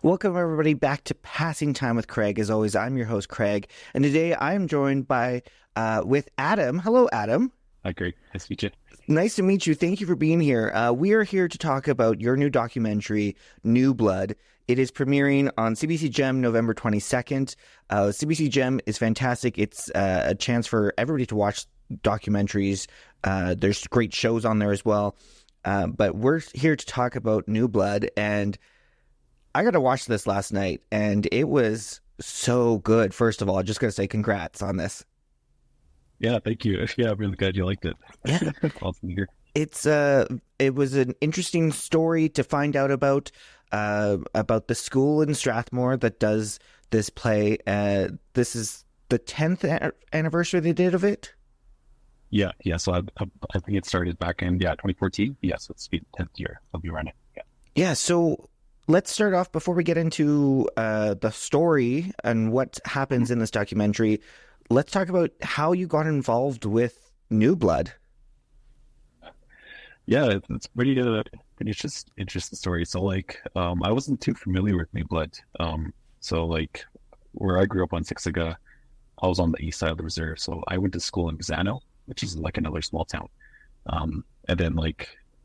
Welcome, everybody, back to Passing Time with Craig. As always, I'm your host, Craig, and today I am joined by with Adam. Hello, Adam. Hi, Greg. Nice to meet you. Nice to meet you. Thank you for being here. We are here to talk about your new documentary, New Blood. It is premiering on CBC Gem November 22nd. CBC Gem is fantastic. It's a chance for everybody to watch documentaries. There's great shows on there as well. But we're here to talk about New Blood, and I got to watch this last night, and it was so good. First of all, just going to say congrats on this. Yeah, thank you. Yeah, I'm really glad you liked it. Yeah. Awesome to hear. It was an interesting story to find out about the school in Strathmore that does this play. This is the 10th anniversary they did of it. Yeah. So I think it started back in 2014. Yeah, so it's the 10th year I'll be running. Yeah. Yeah. So let's start off before we get into the story and what happens in this documentary. Let's talk about how you got involved with New Blood. Yeah, it's pretty interesting story. So I wasn't too familiar with New Blood. So where I grew up on Siksika, I was on the east side of the reserve. So I went to school in Gazano, which is like another small town. And then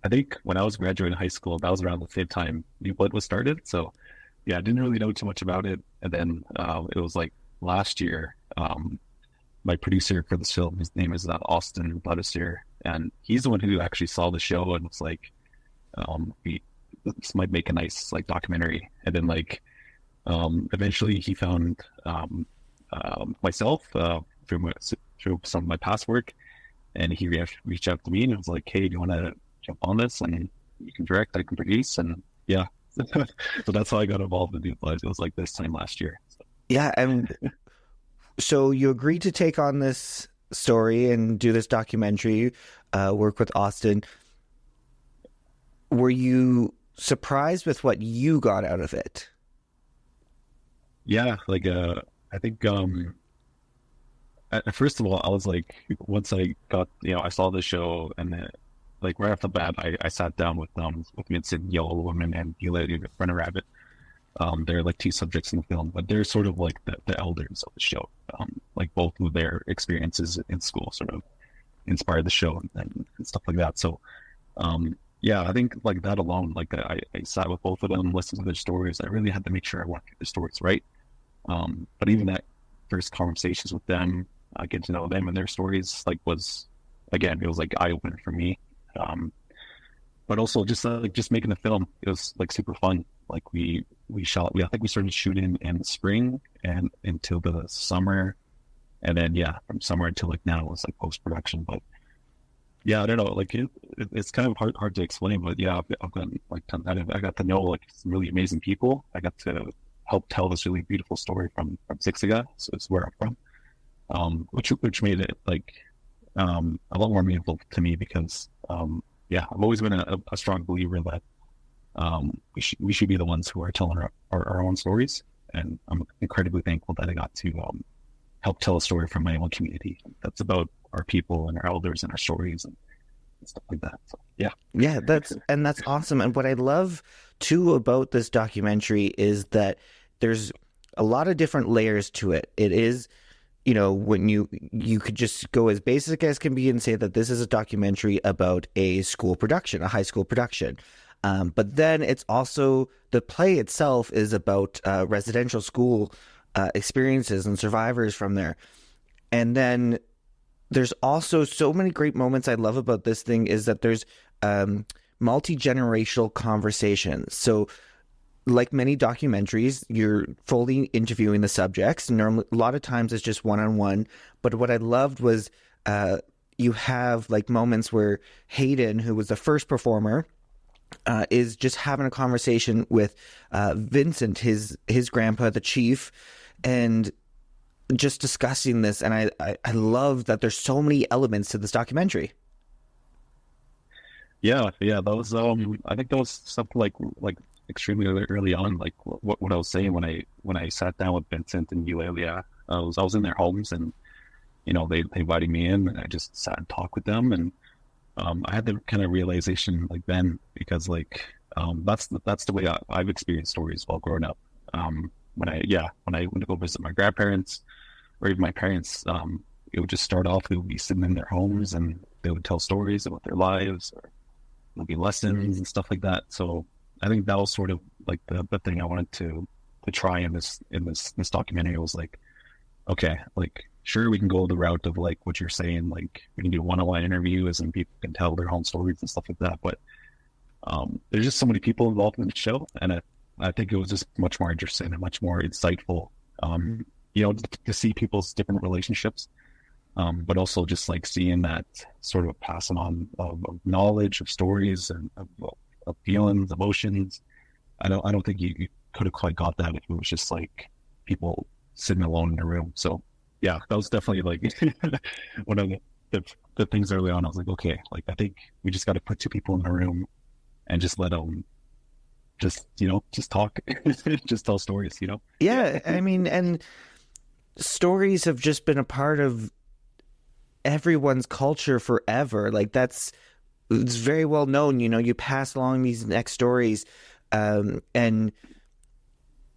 I think when I was graduating high school, that was around the same time New Blood was started. So yeah, I didn't really know too much about it. And then it was last year, my producer for this film, his name is Austin Buttister, and he's the one who actually saw the show and was like, this might make a nice documentary. And then eventually he found myself through some of my past work, and he reached out to me and was like, hey, do you want to jump on this? And you can direct, I can produce, and yeah. So that's how I got involved in New Blood. It was this time last year. So. Yeah, and so you agreed to take on this story and do this documentary, work with Austin. Were you surprised with what you got out of it? Yeah, I think first of all, I was once I got, I saw the show, and then right off the bat, I sat down with Vincent, Yellow Woman, and Lady Runner Rabbit. They're two subjects in the film, but they're sort of the elders of the show. Both of their experiences in school sort of inspired the show and stuff like that. So, yeah, I think that alone, I sat with both of them, listened to their stories. I really had to make sure I wanted to get the stories right. But even that first conversations with them, getting to know them and their stories, it was eye opener for me. But also just making the film, it was super fun. I think we started shooting in the spring and until the summer, and then from summer until now it was post production. But yeah, I don't know, it's kind of hard to explain. But yeah, I got to know some really amazing people. I got to help tell this really beautiful story from Siksika, so it's where I'm from, which made it a lot more meaningful to me because I've always been a strong believer that we should be the ones who are telling our own stories, and I'm incredibly thankful that I got to help tell a story from my own community that's about our people and our elders and our stories and stuff like that. So yeah, that's awesome. And what I love too about this documentary is that there's a lot of different layers to it. It is, when you could just go as basic as can be and say that this is a documentary about a school production, a high school production. But then it's also, the play itself is about residential school experiences and survivors from there. And then there's also so many great moments I love about this thing is that there's multi-generational conversations. So like many documentaries, you're fully interviewing the subjects. Normally, a lot of times it's just one-on-one. But what I loved was you have moments where Hayden, who was the first performer, is just having a conversation with Vincent, his grandpa, the chief, and just discussing this. And I love that there's so many elements to this documentary. Yeah, that was I think that was something extremely early on, what I was saying when I sat down with Vincent and Eulalia. I was in their homes, and they invited me in, and I just sat and talked with them, and I had the kind of realization then, because that's the way I've experienced stories while growing up. when I went to go visit my grandparents or even my parents, it would just start off, they would be sitting in their homes and they would tell stories about their lives or maybe lessons and stuff like that. So I think that was sort of like the thing I wanted to try in this documentary. It was like, okay, like sure we can go the route of like what you're saying, like we can do one-on-one interviews and people can tell their own stories and stuff like that. But there's just so many people involved in the show, and I think it was just much more interesting and much more insightful. To see people's different relationships, but also just like seeing that sort of passing on of knowledge, of stories, and of feelings, emotions. I don't think you could have quite got that if it was just like people sitting alone in a room. So yeah, that was definitely like one of the things early on. I was like, okay, like I think we just got to put two people in a room and just let them just talk, just tell stories, Yeah, I mean, and stories have just been a part of everyone's culture forever. Like it's very well known, you pass along these next stories, and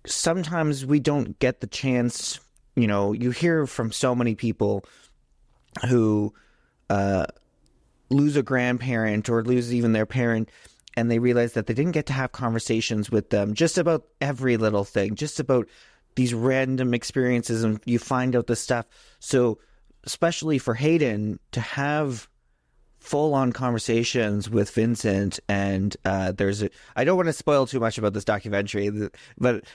sometimes we don't get the chance. You hear from so many people who lose a grandparent or lose even their parent, and they realize that they didn't get to have conversations with them just about every little thing, just about these random experiences, and you find out this stuff. So especially for Hayden to have full-on conversations with Vincent, and I don't want to spoil too much about this documentary, but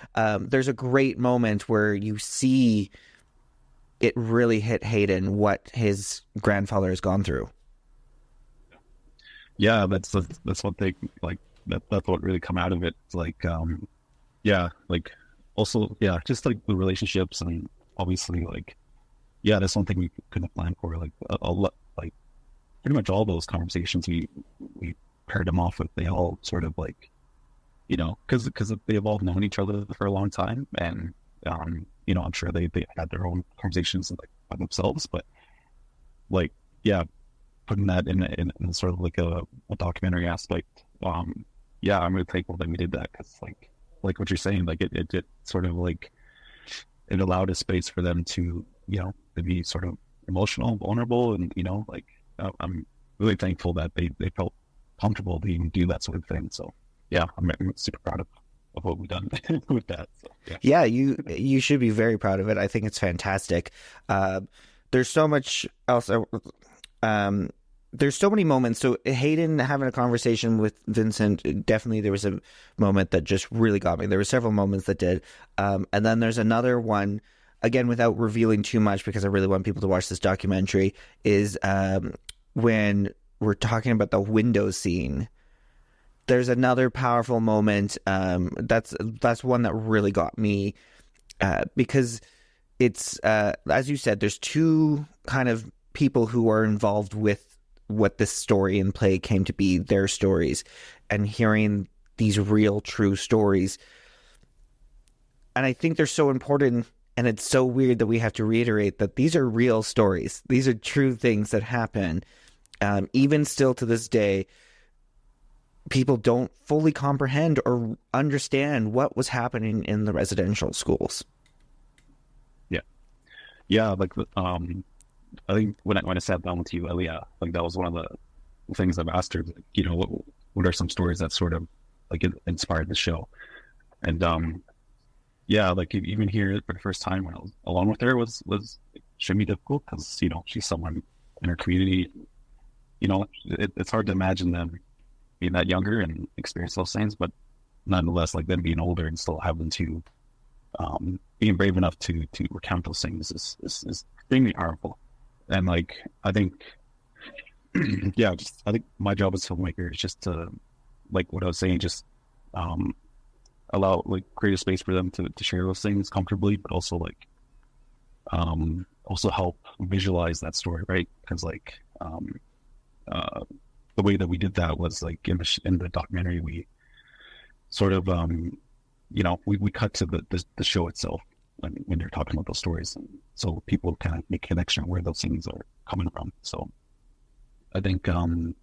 there's a great moment where you see it really hit Hayden what his grandfather has gone through. Yeah, that's one thing, like that's what really come out of it. Like like also just like the relationships, and obviously like that's one thing we couldn't have planned for. Like like pretty much all those conversations we paired them off with, they all sort of like because they've all known each other for a long time, and I'm sure they had their own conversations like by themselves, but like putting that in sort of like a documentary aspect, I'm really thankful that we did that, because like what you're saying, like it sort of like it allowed a space for them to to be sort of emotional, vulnerable, and like I'm really thankful that they felt comfortable to even do that sort of thing. So I'm super proud of what we've done with that. So, yeah, you should be very proud of it. I think it's fantastic. There's so much else. There's so many moments. So Hayden having a conversation with Vincent, definitely there was a moment that just really got me. There were several moments that did. And then there's another one, again, without revealing too much, because I really want people to watch this documentary, is when we're talking about the window scene. There's another powerful moment. That's one that really got me, because it's, as you said, there's two kind of people who are involved with what this story and play came to be, their stories, and hearing these real, true stories. And I think they're so important, and it's so weird that we have to reiterate that these are real stories. These are true things that happen. Even still to this day, people don't fully comprehend or understand what was happening in the residential schools. Like I think when I sat down with you, Elia, like that was one of the things I've asked her, like, what are some stories that sort of like inspired the show? And like even here for the first time when I was alone with her was should be difficult, because she's someone in her community. It's hard to imagine them being that younger and experience those things, but nonetheless, like them being older and still having to being brave enough to recount those things is extremely powerful. And like I think I think my job as a filmmaker is just to, like what I was saying, just allow, like, create a space for them to share those things comfortably, but also like also help visualize that story, right? Because like the way that we did that was like in the documentary, we sort of we cut to the show itself when they're talking about those stories, and so people kind of make a connection where those things are coming from. So I think the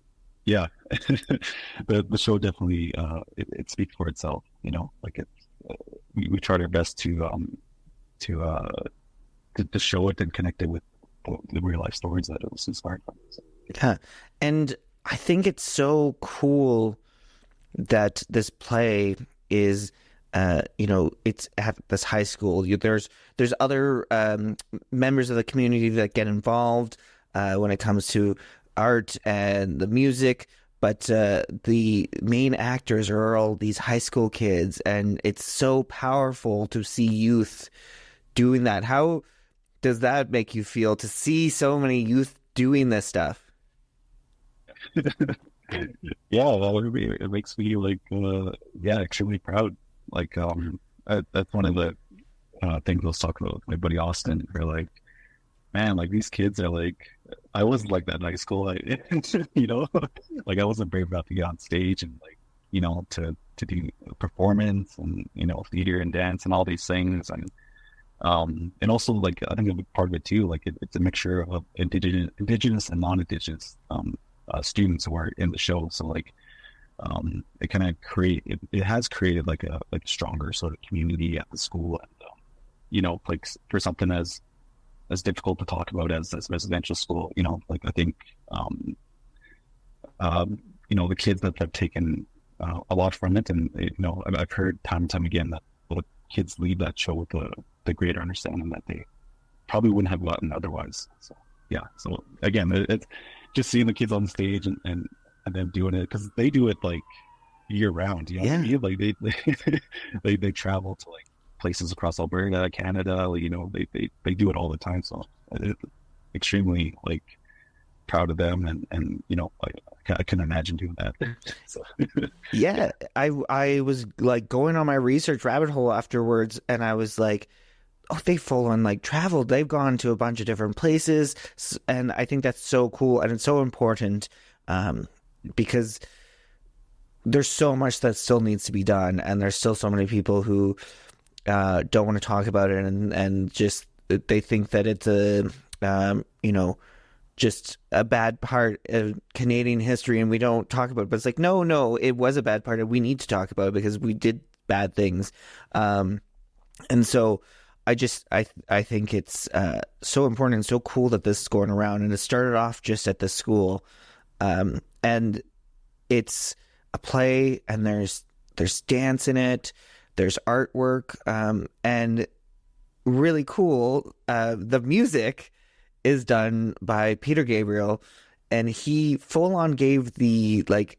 show definitely it speaks for itself, like we tried our best to to show it and connect it with the real life stories that it was inspired by. So, Yeah. And I think it's so cool that this play is it's at this high school. There's other members of the community that get involved when it comes to art and the music, but the main actors are all these high school kids, and it's so powerful to see youth doing that. How does that make you feel to see so many youth doing this stuff? yeah, it makes me like yeah, extremely proud. Like that's one of the things I was talking about with my buddy Austin. Where like, man, like these kids are like, I wasn't like that in high school. You know, like I wasn't brave enough to get on stage and like, to do performance and theater and dance and all these things and also like I think a big part of it too. Like it's a mixture of indigenous and non-indigenous students who are in the show. So like it kind of it has created like a stronger sort of community at the school, and like for something as difficult to talk about as residential school, like I think the kids that have taken a lot from it, and I've heard time and time again that the kids leave that show with the greater understanding that they probably wouldn't have gotten otherwise. So yeah, so again, it's just seeing the kids on stage and them doing it, because they do it like year round. You know what I mean? Like they travel to like places across Alberta, Canada. Like, they do it all the time. So extremely like proud of them, and I couldn't imagine doing that. So. Yeah, I was like going on my research rabbit hole afterwards, and I was like, oh, they full on like traveled. They've gone to a bunch of different places, and I think that's so cool, and it's so important because there's so much that still needs to be done, and there's still so many people who don't want to talk about it, and just they think that it's just a bad part of Canadian history, and we don't talk about it. But it's like, no, it was a bad part, and we need to talk about it because we did bad things. And so I think it's so important and so cool that this is going around, and it started off just at the school, and it's a play, and there's dance in it, there's artwork, and really cool. The music is done by Peter Gabriel, and he full on gave the like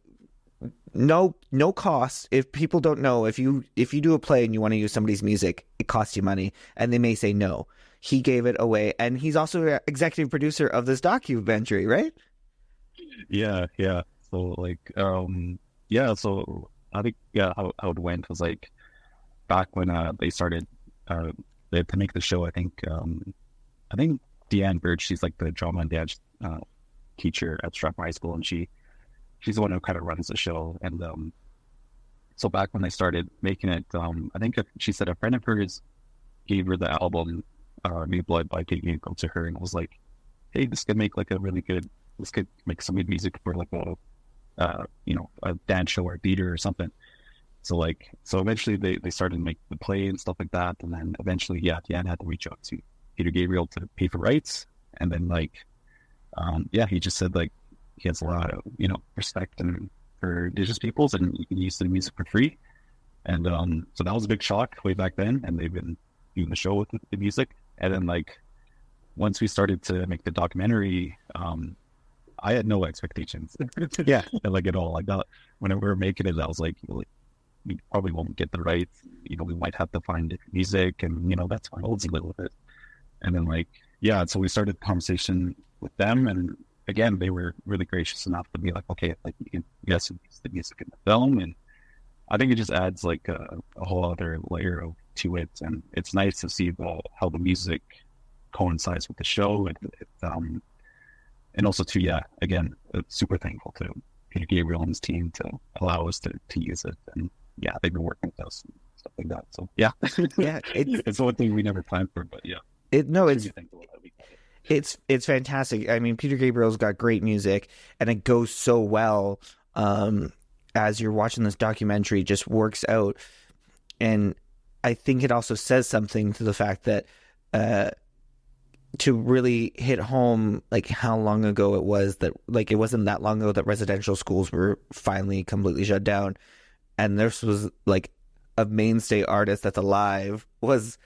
no cost. If people don't know, if you do a play and you want to use somebody's music, it costs you money, and they may say no. He gave it away, and he's also an executive producer of this documentary, right? Yeah. So like so I think how it went was like back when they started they had to make the show. I think Deanne Birch, she's like the drama and dance teacher at Strathmore High School, and she's the one who kind of runs the show. And so back when they started making it, I think she said a friend of hers gave her the album New Blood by Kate Gabriel to her, and was like, hey, this could make like this could make some good music for like a dance show or theater or something. So eventually they started to make the play and stuff like that, and then eventually Deanne had to reach out to Peter Gabriel to pay for rights, and then he just said like he has a lot of respect for Indigenous peoples, and you can use the music for free, and so that was a big shock way back then, and they've been doing the show with the music, and then like once we started to make the documentary, I had no expectations, like at all. Like that, when we were making it, I was like we probably won't get the rights, we might have to find different music, and that's fine, we'll deal with it. And then so we started the conversation with them, and again, they were really gracious enough to be like, okay, like you can use the music in the film, and I think it just adds like a whole other layer to it, and it's nice to see how the music coincides with the show, and also too, again, super thankful to Peter Gabriel and his team to allow us to use it, and they've been working with us and stuff like that. So it's one thing we never planned for, but it's fantastic. I mean, Peter Gabriel's got great music, and it goes so well as you're watching this documentary. Just works out, and I think it also says something to the fact that to really hit home like how long ago it was that, like, it wasn't that long ago that residential schools were finally completely shut down, and this was like a mainstay artist that's alive was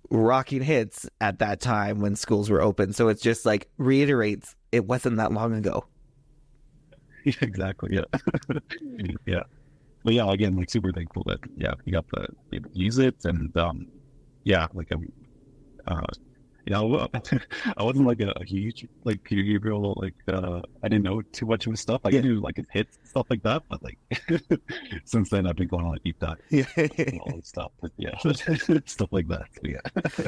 rocking hits at that time when schools were open. So it's just like reiterates it wasn't that long ago. Yeah, exactly. Yeah. Yeah. But yeah, again, like super thankful that we got to be able to use it, and yeah, like uh, I wasn't like a huge like Gabriel, like I didn't know too much of his stuff. Like I knew like his hits and stuff like that, but like since then I've been going on a deep dive, Yeah. and all this stuff. But yeah, stuff like that. So, yeah.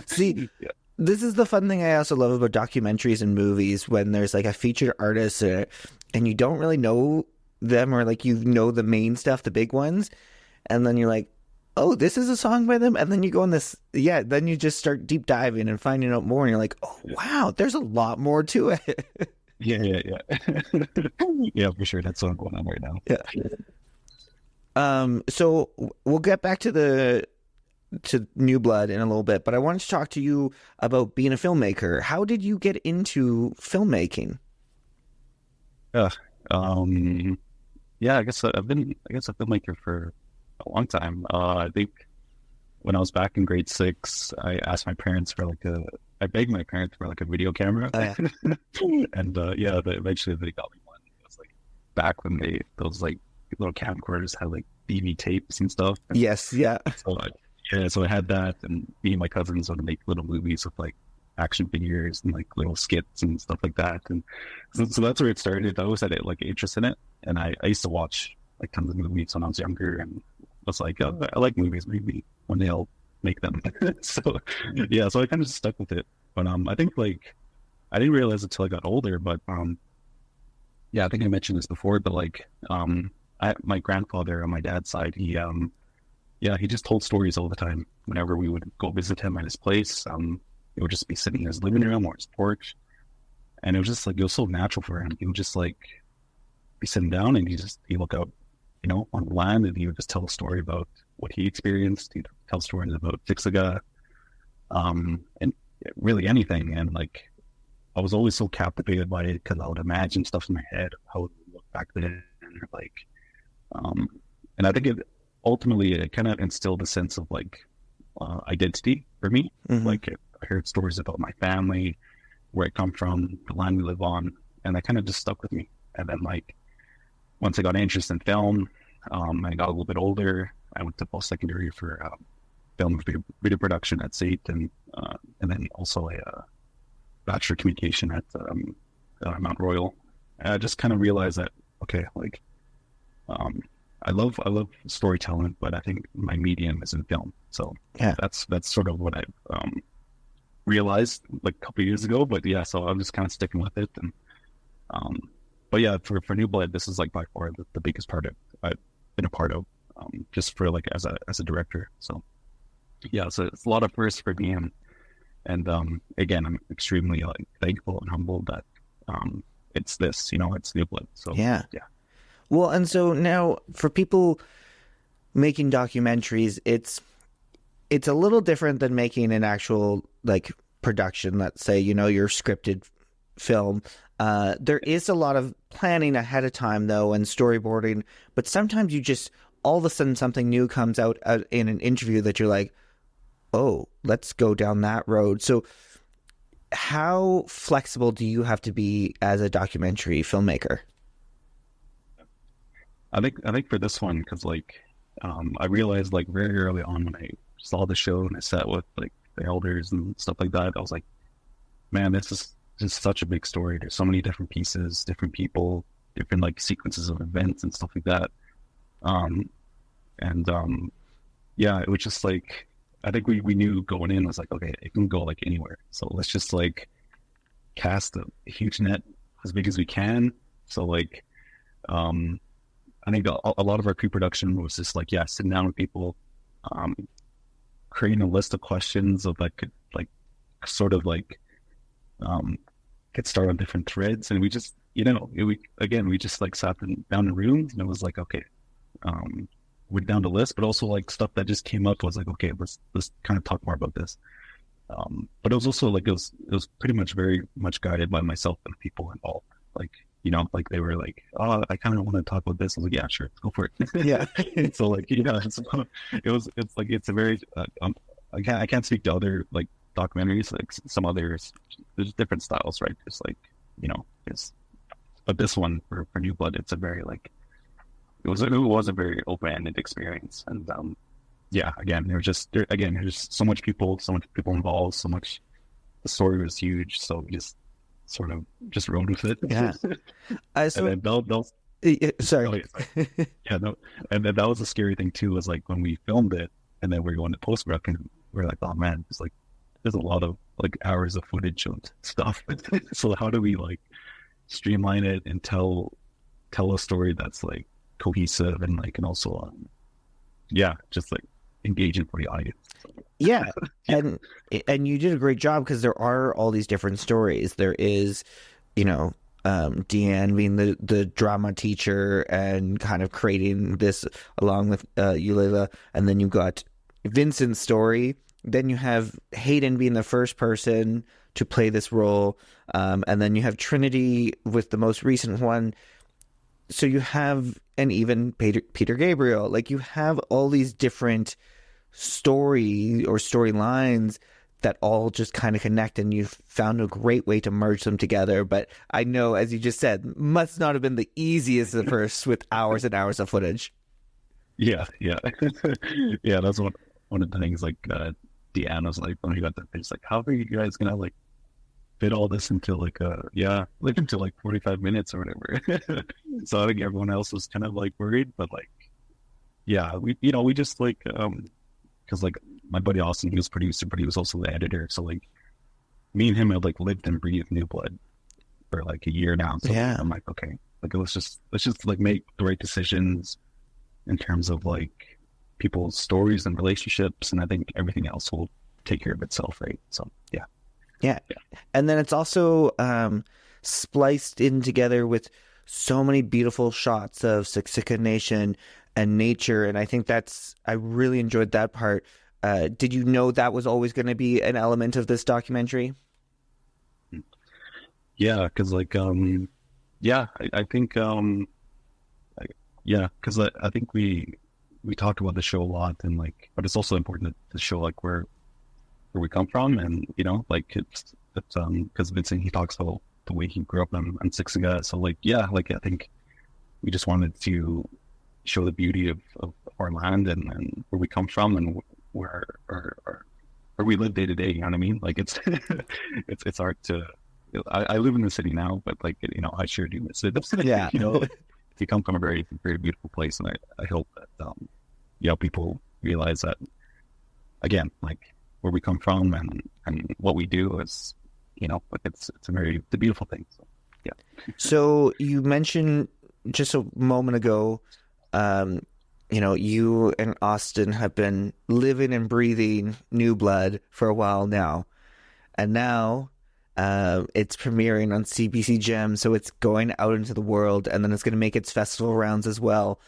See, Yeah. this is the fun thing I also love about documentaries and movies when there's like a featured artist and you don't really know them, or like you know the main stuff, the big ones, and then you're like, oh, this is a song by them, and then you go on this, then you just start deep diving and finding out more, and you're like, oh wow, there's a lot more to it. Yeah. Yeah, for sure. That's what I'm going on right now. Yeah. So we'll get back to New Blood in a little bit, but I wanted to talk to you about being a filmmaker. How did you get into filmmaking? Yeah. Yeah, I guess I've been a filmmaker for a long time. I think when I was back in grade 6, I asked my parents for I begged my parents for like a video camera. Oh, yeah. And eventually they got me one. It was like back when those like little camcorders had like DV tapes and stuff. And Yes, yeah. so I had that, and me and my cousins would make little movies with like action figures and like little skits and stuff like that. And so that's where it started. I always had like interest in it, and I used to watch like tons of movies when I was younger, and was like, oh, I like movies, maybe one day I'll make them. So yeah, so I kind of just stuck with it. But I think like I didn't realize it until I got older, but yeah, I think I mentioned this before, but like my grandfather on my dad's side, he just told stories all the time. Whenever we would go visit him at his place, it would just be sitting in his living room or his porch, and it was just like, it was so natural for him. He would just like be sitting down, and he look out, on the land, and he would just tell a story about what he experienced. He'd tell stories about Fixaga, and really anything. And like, I was always so captivated by it because I would imagine stuff in my head of how it would look back then, or like, and I think it ultimately kind of instilled a sense of like identity for me. Mm-hmm. Like, I heard stories about my family, where I come from, the land we live on, and that kind of just stuck with me. And then like, once I got interested in film, I got a little bit older, I went to post-secondary for film video production at SAIT, and then also a bachelor of communication at Mount Royal. And I just kind of realized that, okay, like, I love storytelling, but I think my medium is in film. So yeah, that's sort of what I realized like a couple of years ago. But yeah, so I'm just kind of sticking with it. And but yeah, for New Blood, this is like by far the biggest part of I've been a part of, just for like as a director. So yeah, so it's a lot of firsts for me, and again, I'm extremely like thankful and humbled that it's this, it's New Blood. So yeah. Yeah. Well, and so now for people making documentaries, it's a little different than making an actual like production. Let's say, your scripted film. There is a lot of planning ahead of time though, and storyboarding, but sometimes you just all of a sudden something new comes out in an interview that you're like, oh, let's go down that road. So how flexible do you have to be as a documentary filmmaker? I think for this one, because like I realized like very early on when I saw the show and I sat with like the elders and stuff like that, I was like, man, this is just such a big story. There's so many different pieces, different people, different like sequences of events and stuff like that. Yeah, it was just like, I think we knew going in, I was like, okay, it can go like anywhere. So let's just like cast a huge net as big as we can. So like, I think a lot of our pre-production was just like, sitting down with people, creating a list of questions of like, sort of like, get started on different threads. And we just, we just like sat down in rooms, and it was like, okay, went down the list, but also like stuff that just came up was like, okay, let's kind of talk more about this. But it was also like it was pretty much very much guided by myself and the people involved. Like, like they were like, oh, I kind of want to talk about this. I was like, yeah, sure, go for it. Yeah. So like, so it's like it's a very I can't speak to other like documentaries, like some others. There's different styles, right? Just like but this one for New Blood, it's a very like it was a very open-ended experience, and yeah, again, there's just so much people involved, so much. The story was huge, so we just sort of just rode with it. Yeah. So, and then sorry. Yeah, no, and then that was a scary thing too. Was like when we filmed it, and then we're going to post-production, we're like, oh man, there's a lot of like hours of footage and stuff. So how do we like streamline it and tell a story that's like cohesive and like, and also just like engaging for the audience. Yeah. And you did a great job, because there are all these different stories. There is, Deanne being the drama teacher and kind of creating this along with Eulalia, and then you've got Vincent's story. Then you have Hayden being the first person to play this role, and then you have Trinity with the most recent one. So you have, and even Peter Gabriel, like you have all these different storylines that all just kind of connect, and you've found a great way to merge them together. But I know, as you just said, must not have been the easiest at first with hours and hours of footage. Yeah. Yeah, that's one of the things, like Deanna was like, when we got that pitch, like, how are you guys gonna like fit all this into like into like 45 minutes or whatever? So I think everyone else was kind of like worried, but like, yeah, we just like because like my buddy Austin, he was producer, but he was also the editor. So like me and him had like lived and breathed New Blood for like a year now. So yeah, I'm like, okay, like let's just like make the right decisions in terms of like people's stories and relationships, and I think everything else will take care of itself, right? So yeah. And then it's also spliced in together with so many beautiful shots of Siksika Nation and nature, and I think I really enjoyed that part. Did you know that was always going to be an element of this documentary? Yeah, because like I think because I think we talked about the show a lot, and like, but it's also important to show like where we come from, and like it's because Vincent, he talks about the way he grew up in Siksika. So like, yeah, like I think we just wanted to show the beauty of our land and where we come from and where we live day to day. You know what I mean? Like it's it's hard to. I live in the city now, but like I sure do miss it. Yeah. You come from a very, very beautiful place, and I hope that people realize that again, like where we come from and what we do is it's a beautiful thing. So yeah. So you mentioned just a moment ago, you and Austin have been living and breathing New Blood for a while now, and now it's premiering on CBC Gem, so it's going out into the world, and then it's going to make its festival rounds as well.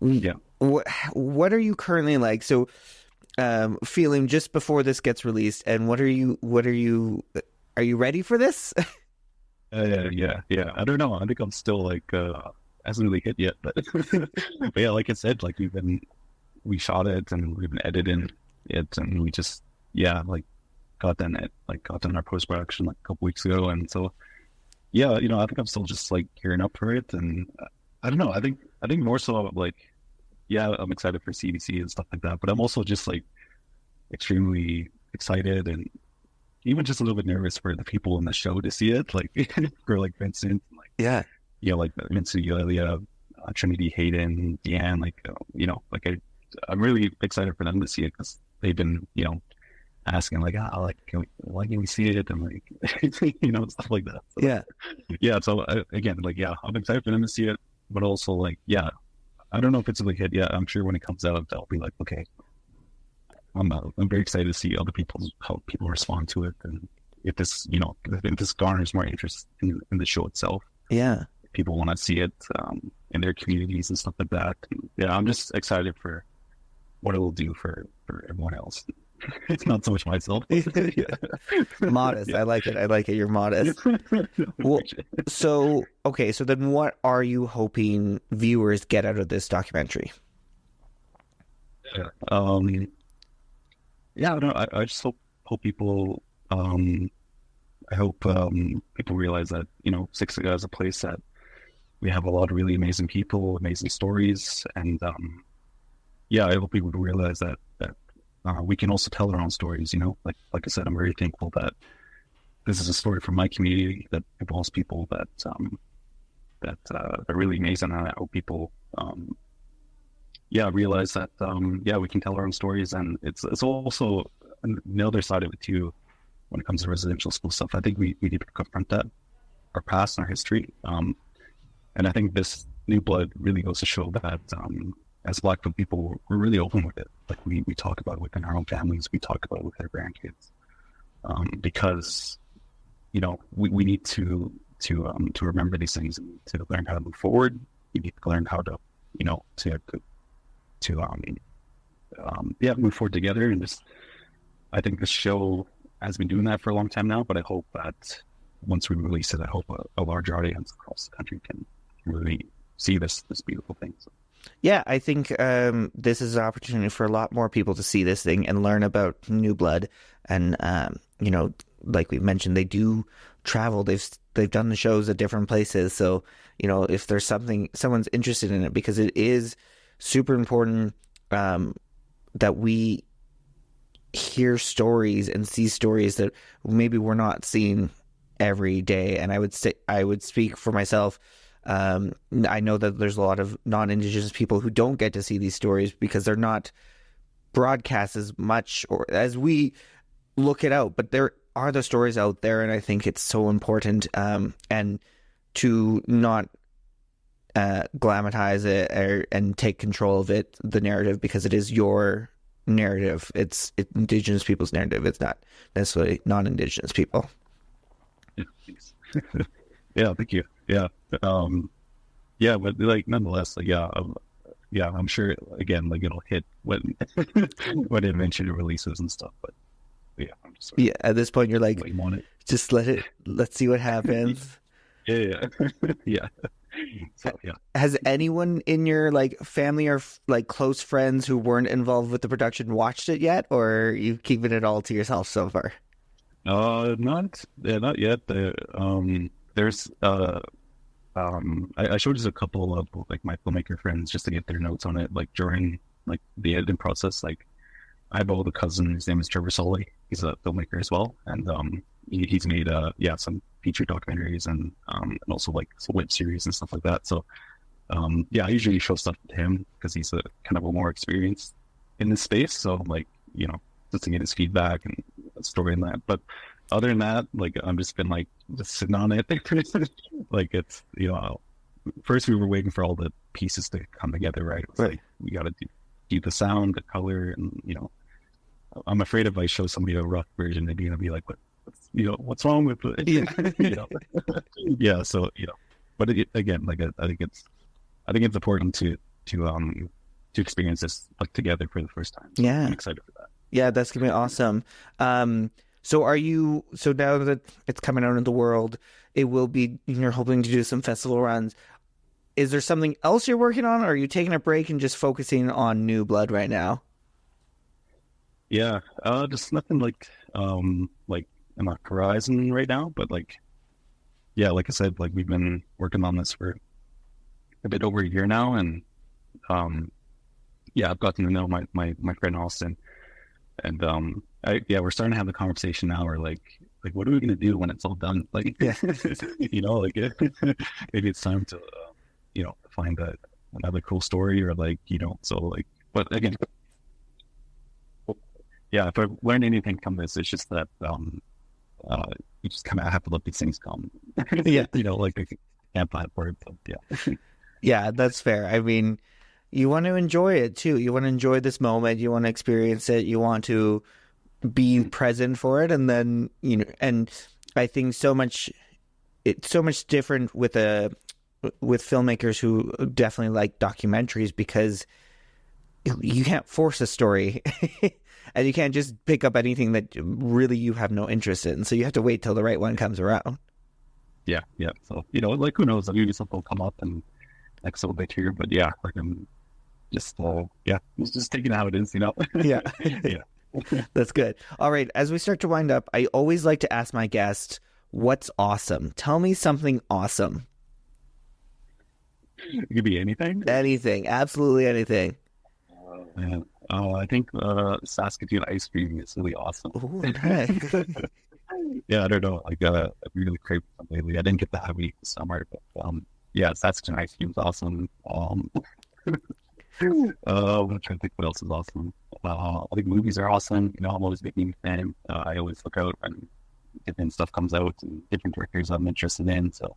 Yeah. What are you currently like? So, feeling just before this gets released, and are you ready for this? Yeah. I don't know. I think I'm still like hasn't really hit yet, but but yeah, like I said, like we shot it and we've been editing it, and we just got done our post-production like a couple weeks ago, and so yeah, I think I'm still just like gearing up for it, and I don't know, I think more so like, yeah, I'm excited for CBC and stuff like that, but I'm also just like extremely excited and even just a little bit nervous for the people in the show to see it, like for like Vincent, like like Vincent, Eulalia, Trinity, Hayden, Deanne, like I'm really excited for them to see it, because they've been asking like, why can we see it, and like stuff like that. So, so again, like, I'm excited for them to see it, but also like, I don't know if it's a big hit yet. I'm sure when it comes out, I'll be like, okay, I'm very excited to see how people respond to it, and if this if this garners more interest in the show itself. Yeah, people want to see it in their communities and stuff like that. Yeah, I'm just excited for what it will do for everyone else. It's not so much myself. Modest. Yeah. I like it. I like it. You're modest. Well, so then what are you hoping viewers get out of this documentary? Yeah. Yeah, I don't know. I just hope people I hope people realize that, Siksika is a place that we have a lot of really amazing people, amazing stories, and yeah, I hope people realize that we can also tell our own stories. Like I said, I'm very thankful that this is a story from my community that involves people that are really amazing, and I hope people realize that we can tell our own stories, and it's also the other side of it too. When it comes to residential school stuff, I think we need to confront that, our past and our history. And I think this new blood really goes to show that as Black people, we're really open with it. Like we talk about it within our own families, we talk about it with our grandkids, because we need to remember these things and to learn how to move forward. We need to learn how to move forward together. And just, I think the show has been doing that for a long time now, but I hope that once we release it, I hope a larger audience across the country can really see this beautiful thing. So. Yeah, I think this is an opportunity for a lot more people to see this thing and learn about New Blood. And like we mentioned, they do travel. They've done the shows at different places. So if there's someone's interested in it, because it is super important that we hear stories and see stories that maybe we're not seeing every day. And I would speak for myself. I know that there's a lot of non-Indigenous people who don't get to see these stories because they're not broadcast as much or as we look it out, but there are the stories out there, and I think it's so important and to not glamatize it and take control of it, the narrative, because it is your narrative. It's Indigenous people's narrative. It's not necessarily non-Indigenous people. Yeah, thanks. Yeah, thank you. Yeah. But like nonetheless, like I'm sure again, like it'll hit when when it eventually releases and stuff. But yeah, I'm just at this point you're like, on it. Just let's see what happens. Yeah. Yeah. So, yeah. Has anyone in your like family or like close friends who weren't involved with the production watched it yet, or are you keeping it all to yourself so far? Not yet. There's I showed just a couple of like my filmmaker friends just to get their notes on it, like during like the editing process. Like I have a cousin, his name is Adam Solway. He's a filmmaker as well, and he's made some feature documentaries and also like some web series and stuff like that. So I usually show stuff to him because he's a kind of a more experienced in this space. So like just to get his feedback and story in that. But other than that, like I'm just been like just sitting on it. Like it's first we were waiting for all the pieces to come together, right? It was like we got to do the sound, the color, and I'm afraid if I show somebody a rough version, they're gonna be like, what's wrong with it? Yeah. So but again, like I think it's important to experience this like together for the first time. So yeah, I'm excited for that. Yeah, that's gonna be awesome. So now that it's coming out in the world, it will be, you're hoping to do some festival runs. Is there something else you're working on, or are you taking a break and just focusing on New Blood right now? Yeah, just nothing like on the horizon right now, but like I said, like we've been working on this for a bit over a year now, and I've gotten to know my friend Austin, and we're starting to have the conversation now. We're like what are we gonna do when it's all done? Like maybe it's time to find another cool story, or so like. But again, if I learned anything from this, it's just that you just kind of have to let these things come. Yeah, like I can't plan for it. But yeah, yeah, that's fair. I mean, you want to enjoy it too. You want to enjoy this moment. You want to experience it. You want to be present for it, and then and I think it's so much different with with filmmakers who definitely like documentaries, because you can't force a story and you can't just pick up anything that really you have no interest in. So you have to wait till the right one comes around. Yeah, yeah. So, like, who knows? Maybe something will come up and next little bit here. But yeah, like I'm just, it's just taking it how it is, Yeah. Yeah. That's good. All right. As we start to wind up, I always like to ask my guests, what's awesome? Tell me something awesome. It could be anything. Anything. Absolutely anything. Man. I think Saskatoon ice cream is really awesome. Ooh, nice. Yeah, I don't know. Like, I've really craved something lately. I didn't get to have it this summer, but yeah, Saskatoon ice cream is awesome. I'm trying to think what else is awesome. I think movies are awesome. I'm always a big fan. I always look out when different stuff comes out and different directors I'm interested in. So,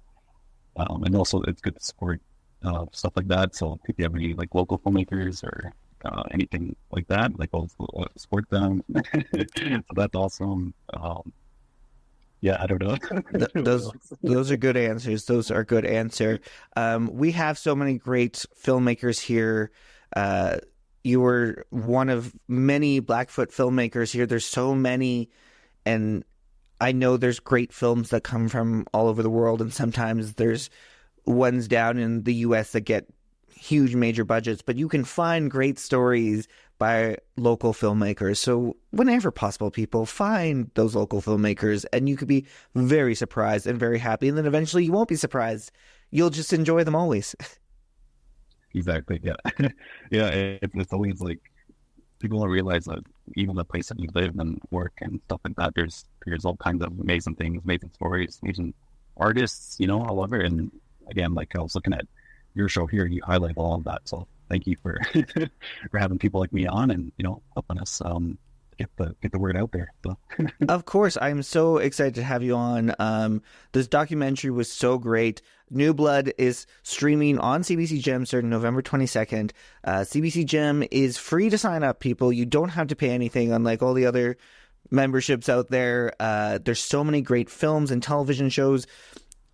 and also it's good to support stuff like that. So if you have any like local filmmakers or anything like that, like I'll support them. So that's awesome. Yeah, I don't know. Those are good answers. Those are good answer. We have so many great filmmakers here. You were one of many Blackfoot filmmakers here. There's so many, and I know there's great films that come from all over the world, and sometimes there's ones down in the U.S. that get huge major budgets, but you can find great stories by local filmmakers. So whenever possible, people find those local filmmakers, and you could be very surprised and very happy. And then eventually you won't be surprised. You'll just enjoy them always. Exactly. Yeah. Yeah. It's always like people don't realize that even the place that you live and work and stuff like that, there's all kinds of amazing things, amazing stories, amazing artists, all over. And again, like I was looking at your show here, you highlight all of that. So thank you for for having people like me on and helping us get the word out there. So. Of course, I'm so excited to have you on. This documentary was so great. New Blood is streaming on CBC Gem starting November 22nd. CBC Gem is free to sign up, people. You don't have to pay anything, unlike all the other memberships out there. There's so many great films and television shows,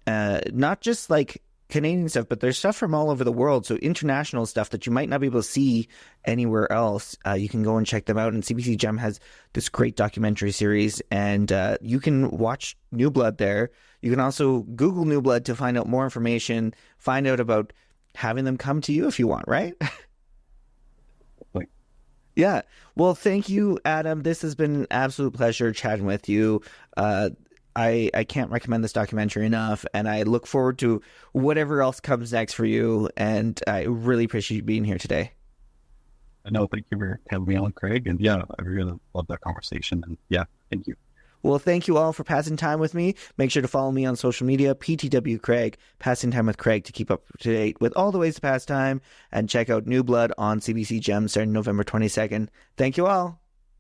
not just like Canadian stuff, but there's stuff from all over the world. So international stuff that you might not be able to see anywhere else. You can go and check them out. And CBC Gem has this great documentary series, and you can watch New Blood there. You can also Google New Blood to find out more information, find out about having them come to you if you want, right? Like, yeah. Well, thank you, Adam. This has been an absolute pleasure chatting with you. I can't recommend this documentary enough, and I look forward to whatever else comes next for you, and I really appreciate you being here today. No, thank you for having me on, Craig, and yeah, I really love that conversation, and yeah, thank you. Well, thank you all for passing time with me. Make sure to follow me on social media, PTW Craig, Passing Time with Craig, to keep up to date with all the ways to pass time, and check out New Blood on CBC Gem starting November 22nd. Thank you all.